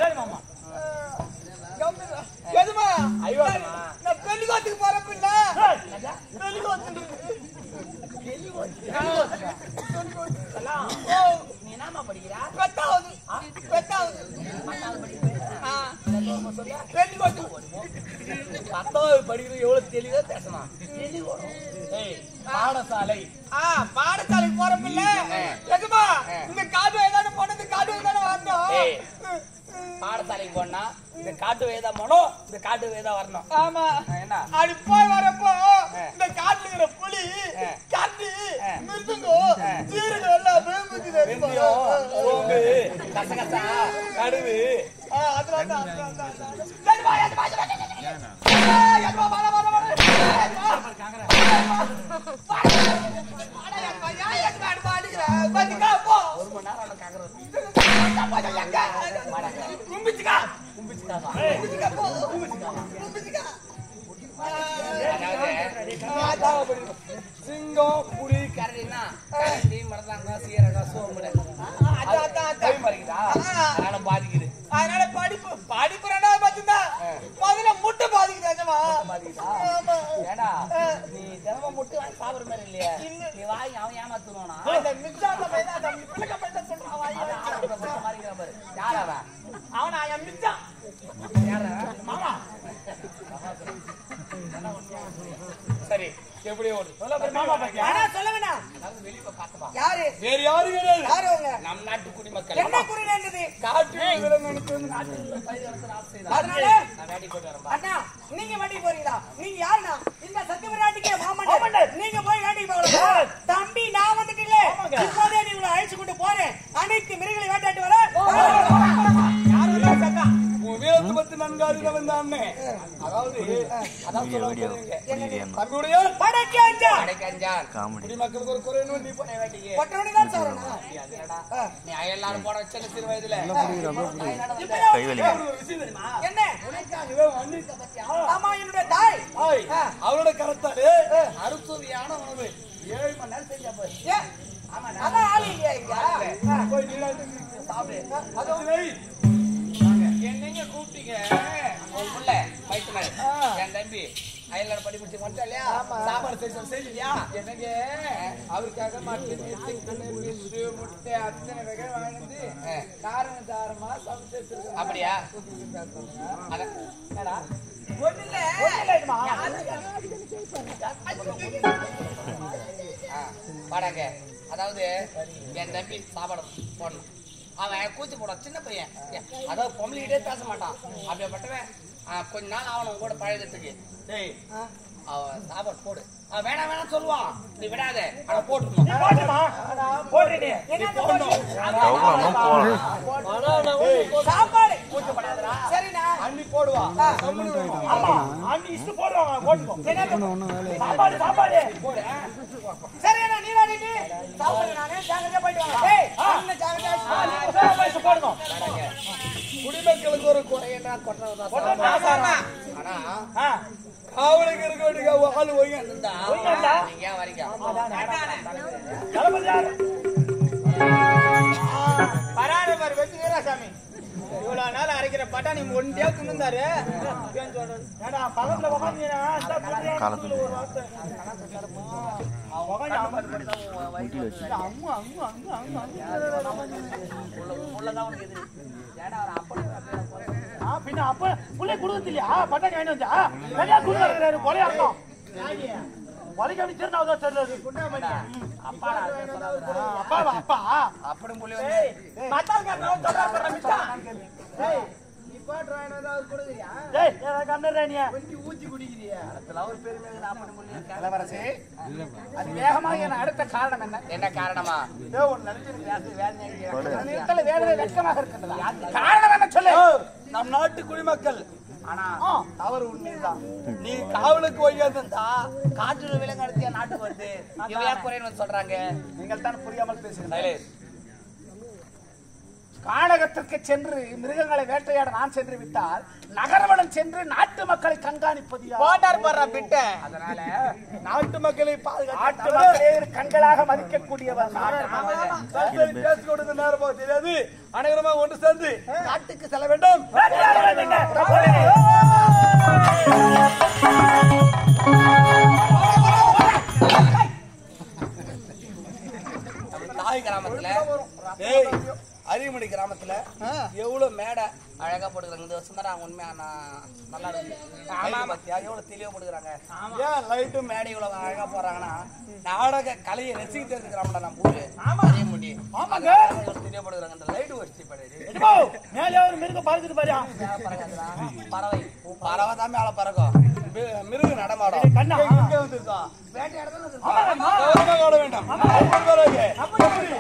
சரி மாமா. எதுமா நான் பெலிகோத்துக்கு போற பின்ன நீ என்னமா படிக்கிறா? பெத்தாவது பத்தாவது படிக்கிறது எவ்வளவு தெளிவா பேசணும். பாடசாலை பாடசாலைக்கு போற பின்ன எதுமா இந்த காடு ஏதாவது போனது காடு ஏதாவது வரணும். பாடசாலைக்கு போனா இந்த காட்டு வேதா போனோம், இந்த காட்டு வேதா வரணும். ஆமா என்ன அப்படி போய் வரப்போ இந்த காட்டுல இருக்கிற புலி கட்டி மிருதுங்கோ சீரகம் எல்லாம் வெந்தயம், சோம்பு, கசகசா, கடுகு ஒரு மணி நேரம் சிங்கம் புலி கரடினா கரடி மரதாங்க சீரகம் சோம்பு அதனால பாதிக்குது. அதனால படிப்பு ரெண்டாவது பாத்துதான் முதல்ல முட்டை பாதிக்குது. ஏடா நீ தினமும் முட்டை வாங்கி சாப்பிடுற மாதிரி இல்லையா? நீ வாங்கி அவன் ஏமாத்துவானா? அவனா என் மிச்சம் மாமா. சரி எப்படி சொல்ல வேணாம். யாரு வேற யாரு கிடையாது. யாரு அவங்க? நம் நாட்டு குடிமக்கள். என்ன குறிநேந்தது? காட்டு விலங்குகளுக்கு வந்து நாட்டுல பயிர் வளர்த்து ஆசை செய்தார். அதனால நான் வேடி போட்டு வரேன். அண்ணா நீங்க வேண்டி போறீங்களா? நீங்க யாருண்ணா? இந்த சத்தியவிராட்டிக்கே மாமன்னர். நீங்க போய் வேண்டி போகலாம். தம்பி நான் வந்துட்டீங்களே, இப்போதே நீ உங்களை அழைச்சு கொண்டு போறேன். அனைத்து மிருகங்களை வேட்டாட்டு வர யாரும் சக்கா வீரத்தை பத்தி நன்காதில வந்தான்னு அதாவது அதான் தம்பியுடைய குடிமக்களுக்கு ஒரு குறை நீ போன வேண்டிய நீ எல்லாரும் போட வச்ச சிறு வயதுல என்ன ஆமா என்னுடைய தாய் அவரோட கருத்தாரு அறுசுவையான உணவு 7 மணி நேரம் செஞ்சா போய் அதான் ஆள் இல்லையா போய் சாப்பிடு. என்னங்க கூப்பிட்டீங்க உள்ள வயிற்றுல என் தம்பி அயல்நாடு படி முடிச்சு மட்டும் இல்லையா? சாப்பாடு செய்யலையா? என்னங்க அவருக்காக முட்டை அத்தனை வகை வாங்கிட்டு காரணம் தாரமா சமைச்சு. அப்படியா? பாடாங்க. அதாவது என் தம்பி சாப்பாடு போடணும். அவன் கூச்சி போட சின்ன பையன், அதாவது பொம்பளைகிட்டே பேச மாட்டான். அப்படிப்பட்டவன் கொஞ்ச நாள் அவன் கூட பழகிறதுக்கு அவன் சாப்பாடு போடு. அவன் வேணாம் வேணாம் சொல்லுவான், நீ விடாத அவனை போட்டுக்கணும். சாப்பாடு சரிண்ணா அண்ணி போடுவான். சரிண்ணா நீ வாடிட்டு சாப்பாடு நானே ஜாகிரதையா போயிட்டு வாங்க. குடிமக்களுக்கு ஒரு குறை என்ன கொட்டா காவலுக்கு இருக்க வேண்டிய ஆளு ஒய்யா நீங்க ஏன் வரீங்க? பராடவர் வெற்றி வீராசாமி இவ்வளவு நாள் அரைக்கிற பட்டா நீ ஒன்றியா தின்னுந்தாரு பக்கத்துல பின்ன அப்ப புள்ளை குடுக்கறது இல்லையா? பட்டாணி வாங்கி வந்தா நிறைய குடுக்கறாரு கொலையா இருக்கும். கொலைக்கு அப்படி சேர்ந்தாவதா தெரியல. அப்பா அப்பா அப்படி புள்ளி வந்து மத்தால் கேட்கறோம் சொல்றாரு மிச்சம். டேய் நீ பாட்டு வாங்கிட்டு வந்தா அவர் கொடுக்குறியா? டேய் ஏதா கண்ணறேனியா கொஞ்சம் ஊத்தி குடிக்கிறியா? அதுல ஒரு பெருமை அப்படி புள்ளி கலவரசே அது வேகமாக என்ன அடுத்த காரணம் என்ன? என்ன காரணமா? ஏதோ ஒன்னு நினைச்சு வேலை வேலை வெட்கமாக இருக்கிறது. காரணம் என்ன சொல்லு? நம் நாட்டு குடிமக்கள் ஆனா தவறு உண்மைதான். நீ காவலுக்கு ஒய்யாந்தா காட்டுல விலங்கு நடத்திய நாட்டுக்கு வருது இவையா குறைன்னு சொல்றாங்க. நீங்கள் தான் புரியாமல் பேசுகிறீர்கள். சைலேஷ் கானகத்திற்கு சென்று மிருகங்களை வேட்டையாட நான் சென்று விட்டால் நகரவனம் சென்று நாட்டு மக்களை கண்காணிப்பது அதனால நாட்டு மக்களை நாட்டு மக்களே கண்களாக மதிக்கக்கூடியவர். பேசிக்கொண்டு நேரம் தெரியாது. அனைவருமா ஒன்று சேர்ந்து காட்டுக்கு செல்ல வேண்டும். அரியமணி கிராமத்துல எவ்வளவு மேடை அழகா போட்டுக்கிறாங்க. இந்த வருஷம் தான் உண்மையா நல்லா இருக்கு. பாத்தியா எவ்வளவு தெளிவா போட்டுக்கிறாங்க. ஏன் லைட்டும் மேடை இவ்வளவு அழகா போறாங்கன்னா நாடக கலையை ரசிக்கிட்டு இருக்கிறாங்கடா நம்ம ஊரு. அரியமணி தெளிவா போட்டுக்கிறாங்க. இந்த லைட் வச்சு மேலே ஒரு மிருகம் பறக்குது பாரு. பறவை பறவை தான் மேல பறக்கும். மிருகம் நடமாடும். கண்ணா எங்க வந்துருக்கா வேட்டையாட வேண்டாம். கண்ணாடி வந்தான் கேளு.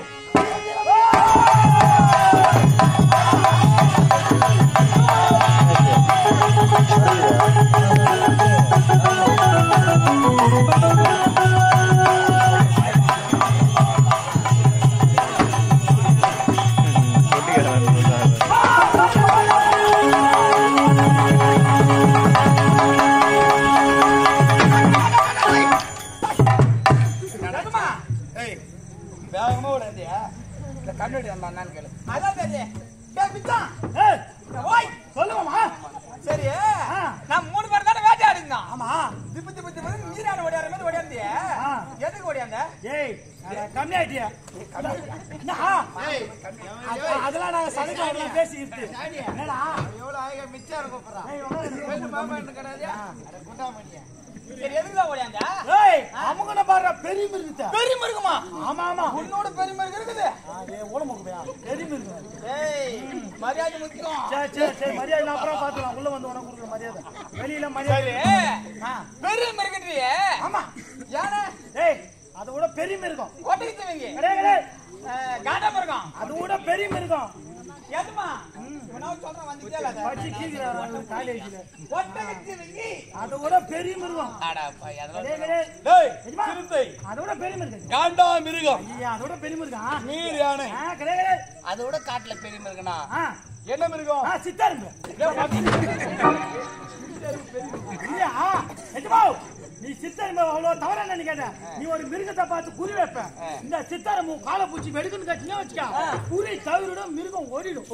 சொல்லுவாமா? சரி நான் 3 பேர் தானே வேட்டையாடுங்க. ஆமா திப்பு திப்பு திப்பு நீரான ஓடியார மாதிரி ஓடியாந்தியே. எதுக்கு ஓடியாந்த? ஏய் கம்மியாயிட்டியா? அதெல்லாம் நாங்க சதுக்கலாம் பேசிக்கிட்டு. என்னடா எவ்வளவு ஆக மிச்சம் இருக்கும் பாரு. மாமா என்ன கடாதே? அட குண்டாமணியா. சரி எதுக்கு ஓடியாந்த? ஏய் அமுகன பாரு பெரிய மிருகத்தை. பெரிய மிருகமா? ஆமா ஆமா. உன்னோட பெரிய மிருகம் இருக்குது. அதே ஓலமுகமையா? பெரிய மிருகம். ஏய் மரியாதை முக்கியம். சரி மரியாதை அப்புறம் பாத்துக்கலாம். உள்ள வந்து உனக்கு கொடுக்குற மரியாதை. வெளியில மரியாதை. பெரிய மிருகன்றியே. ஆமா. யானை? ஏய் அது கூட பெரிய மிருகம். ஓட்டிக்கிட்டவங்க. கடே காடா மிருகம். அது கூட பெரிய மிருகம். ஏதுமா? நான் சொல்றேன் வந்துட்டேல அத. பச்சி கீக்குறாரு காலேஜ்ல. ஓட்டிக்கிட்டவங்க. அது கூட பெரிய மிருகம். ஆடா பை அதெல்லாம் டேய் சிறுத்தை. அது கூட பெரிய மிருகம். காண்டா மிருகம். ஐயா அது கூட பெரிய மிருகம். நீர் யானை. கடே அதோட காட்டுல பெரிய மிருகனா என்ன மிருகம்? சித்தாரும்பு. இல்லையா எஜமா நீ சித்தாரும்பு அவ்வளவு தவறா நினைக்காத. நீ ஒரு மிருகத்தை பார்த்து குறி வைப்ப. இந்த சித்தாரம்பு காலை பூச்சி வெடுக்குன்னு கட்டினா வச்சுக்க குறி தவிரிடும் மிருகம் ஓடிடும்.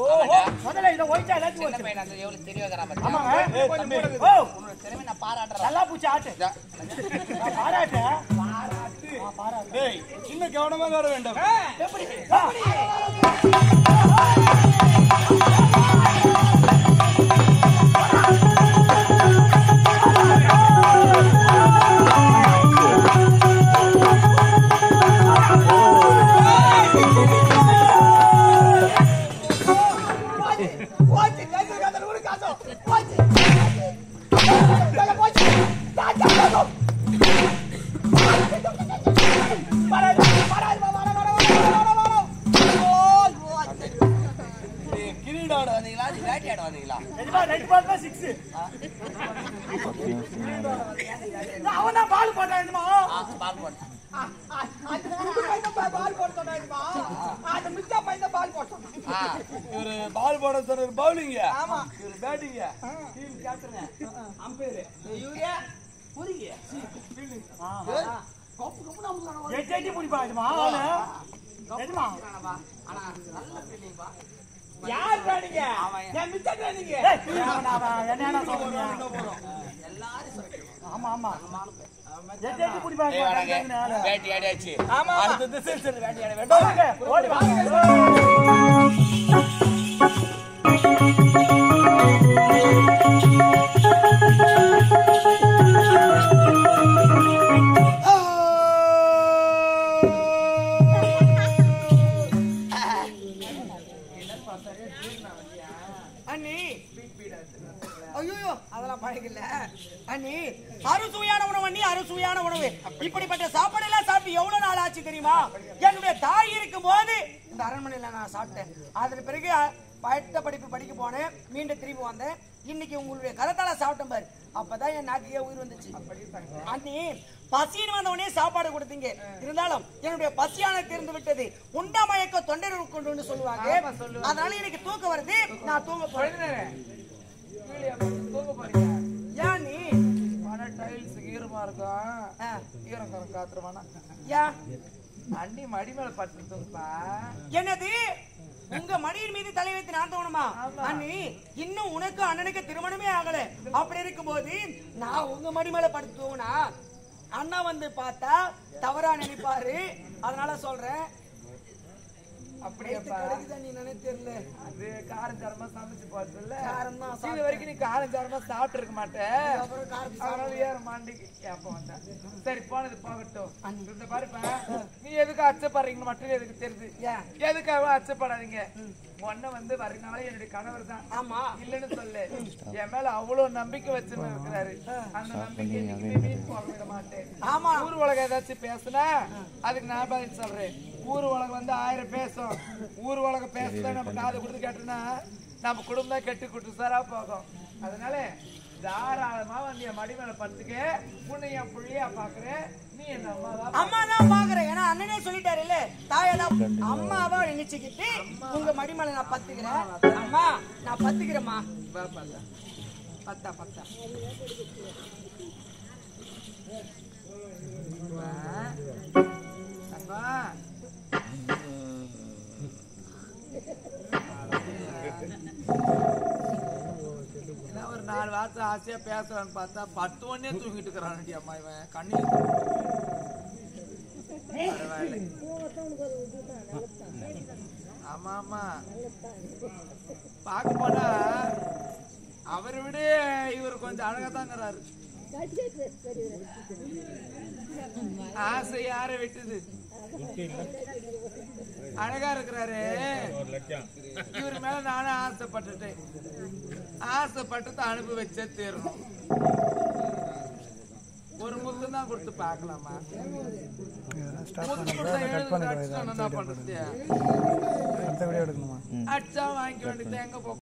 முதல்ல இதை ஒயிட்டா எல்லாத்தையும் எவ்வளவு தெரியவா. ஆமாங்க உன்னோட திறமை நான் பாராட்டுறேன். நல்லா பூச்சி ஆட்டு பாராட்டு பாராட்டு. இன்னும் கவனமா வர வேண்டும். எப்படி பால் போட சொல்ற பவுலிங். ஆமா இவரு பேட்டிங். டீம் கேப்டன் அம்பையர் யூரியா புரிங்க. கோப்பு கோப்பு நமக்கு எஜேடி புடி பாடுமா ஆளு. எஜமா ஆனா நல்ல ஃபீலிங் பா. யார் பாடுங்க? நான் மிச்ச ட்ரைனிங். என்னடா சொல்றீங்க? எல்லாரும் சொல்றீங்க. ஆமா ஆமா எஜேடி புடி பாடுங்க. பேட்டி ஆடியாச்சு. ஆமா அடுத்த திசை சென்று பேட்டி ஆட வேண்டும். ஓடி வாங்க. அறுசுவையான உணவு அண்ணி, அறுசுவையான உணவு. இப்படிப்பட்ட சாப்பாடு எல்லாம் சாப்பிட்டு எவ்வளவு நாள் ஆச்சு தெரியுமா? என்னுடைய தாய் இருக்கும் போது இந்த அரண்மனையில நான் சாப்பிட்டேன். அதன் பிறகு பட்ட படிப்பு படிக்க போனேன். மீண்டும் திரும்பி வந்தேன். இன்னைக்கு உங்களுடைய கரத்தால சாப்பிட்டேன் பாரு. அப்பதான் என் நாட்டுக்கே உயிர் வந்துச்சு. அண்ணி பசின்னு வந்தவனே சாப்பாடு கொடுத்தீங்க. இருந்தாலும் என்னுடைய பசியான தீர்ந்து விட்டது. உண்டா மயக்க தொண்டை கொண்டு சொல்லுவாங்க. அதனால எனக்கு தூக்கம் வருது. நான் தூங்க போறேன். ஏன் நீ டைல்ஸ் ஈரமா இருக்கும். ஈரக்காரம் காத்துருவானா? ஏன் அண்ணி மடி மேல பட்டுப்பா. என்னது உங்க மடியின் மீது தலை வைத்து நான் தோணுமா? அண்ணி இன்னும் உனக்கு அண்ணனுக்கு திருமணமே ஆகல. அப்படி இருக்கும்போது நான் உங்க மடி மேல படுத்து தூங்கினா அண்ணா வந்து பார்த்தா தவறா நினைப்பாரு. அதனால சொல்றேன். அப்படியாப்பா நீ நினைச்சு தெரியல அது காரஞ்சாரமா சமைச்சு போறதுல காரம் தான் இது வரைக்கும் நீ காரஞ்சாரமா சாப்பிட்டு இருக்க மாட்டேன் அப்புறம் காரத்து அதனால ஏற மாண்டிக்கு ஏப்ப வந்தேன் சரி போனது போகட்டும் இந்த பாருப்பா நீ எதுக்கு அச்சப்படுறீங்கன்னு மட்டும் எதுக்கு தெரியுது எதுக்காக அச்சப்படாதீங்க ஒன்ன வந்து வரனால என்னுடைய கணவர் தான் ஆமா இல்லன்னு சொல்லு என் மேல அவ்வளவு நம்பிக்கை வச்சுன்னு இருக்கிறாரு அந்த நம்பிக்கை என்னைக்குமே வீண் போக விட மாட்டேன் ஆமா ஊர் உலகம் ஏதாச்சும் பேசுனா அதுக்கு நான் பதில் சொல்றேன் ஊர் உலகம் வந்து 1000 பேசும் ஊர் உலகம் பேசுதான் நம்ம காது கொடுத்து கேட்டோம்னா நம்ம குடும்பம் தான் கெட்டு குட்டுசாரா போகும் அதனால தாராளமா வந்து என் மடி மேல படுத்துக்க உன்னை என் புள்ளியா பாக்குறேன் நீ என்ன அம்மா தான் பாக்குறேன் ஏன்னா அண்ணனே சொல்லிட்டாரு இல்ல தாயெல்லாம் அம்மாவா நினைச்சுக்கிட்டு உங்க மடிமலை நான் பத்துக்கிறேன் அம்மா நான் பத்துக்கிறேம்மா பத்தா பத்தா ஒரு 4 வார்த்தை ஆசையா பேசுறான்னு பார்த்தா 10 ஒன்னே தூங்கிட்டு இருக்கிறான் அம்மா இவன் கண்ணி ஆமா ஆமா பார்க்க போனா அவரை விட இவர் கொஞ்சம் அழகாதாங்கிறாரு ஆசை யார விட்டுது அழகா இருக்கிறாரு இவர் மேல நானும் ஆசைப்பட்டுட்டேன் ஆசைப்பட்டு அனுப்பி வச்சே தீரணும் ஒரு முத்து தான் கொடுத்து பாக்கலாமா என்ன பண்றது அடிச்சா வாங்கிக்க வேண்டியது எங்க போ